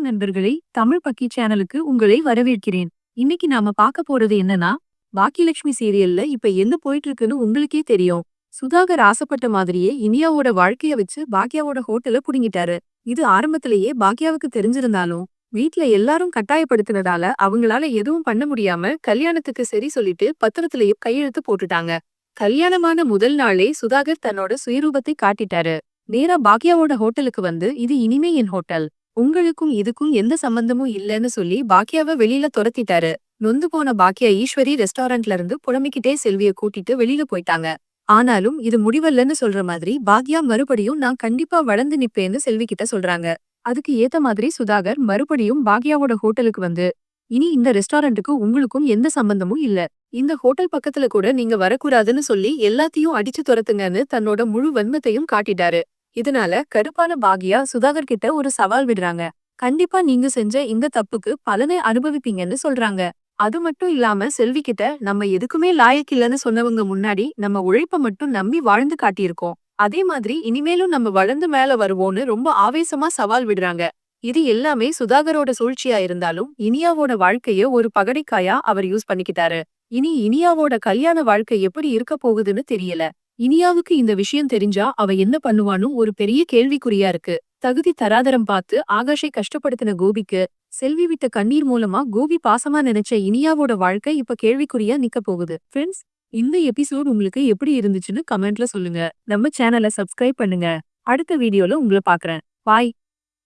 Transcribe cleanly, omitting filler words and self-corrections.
வணக்கம் நண்பர்களே, தமிழ் பக்கி சேனலுக்கு உங்களை வரவேற்கிறேன். இன்னைக்கு நாம பார்க்க போறது என்னன்னா, பாக்கியலட்சுமி சீரியல்ல இப்ப என்ன போயிட்டு இருக்குன்னு உங்களுக்கே தெரியும். சுதாகர் ஆசைப்பட்ட மாதிரியே இனியாவோட வாழ்க்கைய வச்சு பாக்கியாவோட ஹோட்டல புடுங்கிட்டாரு. இது ஆரம்பத்திலேயே பாக்கியாவுக்கு தெரிஞ்சிருந்தாலும், வீட்ல எல்லாரும் கட்டாயப்படுத்தினதால அவங்களால எதுவும் பண்ண முடியாம கல்யாணத்துக்கு சரி சொல்லிட்டு பத்திரத்திலேயே கையெழுத்து போட்டுட்டாங்க. கல்யாணமான முதல் நாளே சுதாகர் தன்னோட சுயரூபத்தை காட்டிட்டாரு. நேரா பாக்கியாவோட ஹோட்டலுக்கு வந்து, இது இனிமே என் ஹோட்டல், உங்களுக்கும் இதுக்கும் எந்த சம்பந்தமும் இல்லைன்னு சொல்லி பாக்கியாவை வெளியில துரத்திட்டாரு. நொந்து போன பாக்கியா ஈஸ்வரி ரெஸ்டாரண்ட்ல இருந்து புலம்பிக்கிட்டே செல்விய கூட்டிட்டு வெளியில போயிட்டாங்க. ஆனாலும் இது முடிவல்லன்னு சொல்ற மாதிரி பாக்கியா மறுபடியும் நான் கண்டிப்பா வளர்ந்து நிப்பேன்னு செல்வி கிட்ட சொல்றாங்க. அதுக்கு ஏத்த மாதிரி சுதாகர் மறுபடியும் பாக்கியாவோட ஹோட்டலுக்கு வந்து, இனி இந்த ரெஸ்டாரண்ட்டுக்கு உங்களுக்கும் எந்த சம்பந்தமும் இல்ல, இந்த ஹோட்டல் பக்கத்துல கூட நீங்க வரக்கூடாதுன்னு சொல்லி எல்லாத்தையும் அடிச்சு துரத்துங்கன்னு தன்னோட முழு வன்மத்தையும் காட்டிட்டாரு. இதனால கடுப்பான பாக்யா சுதாகர் கிட்ட ஒரு சவால் விடுறாங்க. கண்டிப்பா நீங்க செஞ்ச இந்த தப்புக்கு பலனை அனுபவிப்பீங்கன்னு சொல்றாங்க. அது மட்டும் இல்லாம செல்வி கிட்ட, நம்ம எதுக்குமே லாயக்கில்லன்னு சொன்னவங்க முன்னாடி நம்ம உழைப்ப மட்டும் நம்பி வாழ்ந்து காட்டியிருக்கோம், அதே மாதிரி இனிமேலும் நம்ம வளர்ந்து மேல வருவோம்னு ரொம்ப ஆவேசமா சவால் விடுறாங்க. இது எல்லாமே சுதாகரோட சூழ்ச்சியா இருந்தாலும் இனியாவோட வாழ்க்கைய ஒரு பகடைக்காயா அவர் யூஸ் பண்ணிக்கிட்டாரு. இனி இனியாவோட கல்யாண வாழ்க்கை எப்படி இருக்க போகுதுன்னு தெரியல. இனியாவுக்கு இந்த விஷயம் தெரிஞ்சா அவ என்ன பண்ணுவான்னு ஒரு பெரிய கேள்விக்குறியா இருக்கு. தகுதி தராதரம் பார்த்து ஆகாஷை கஷ்டப்படுத்தின கோபிக்கு செல்வி விட்ட கண்ணீர் மூலமா கோபி பாசமா நினைச்ச இனியாவோட வாழ்க்கை இப்ப கேள்விக்குறியா நிக்க போகுது. ஃப்ரெண்ட்ஸ், இந்த எபிசோட் உங்களுக்கு எப்படி இருந்துச்சுன்னு கமெண்ட்ல சொல்லுங்க. நம்ம சேனலை சப்ஸ்கிரைப் பண்ணுங்க. அடுத்த வீடியோல உங்களை பாக்குறேன். பாய்.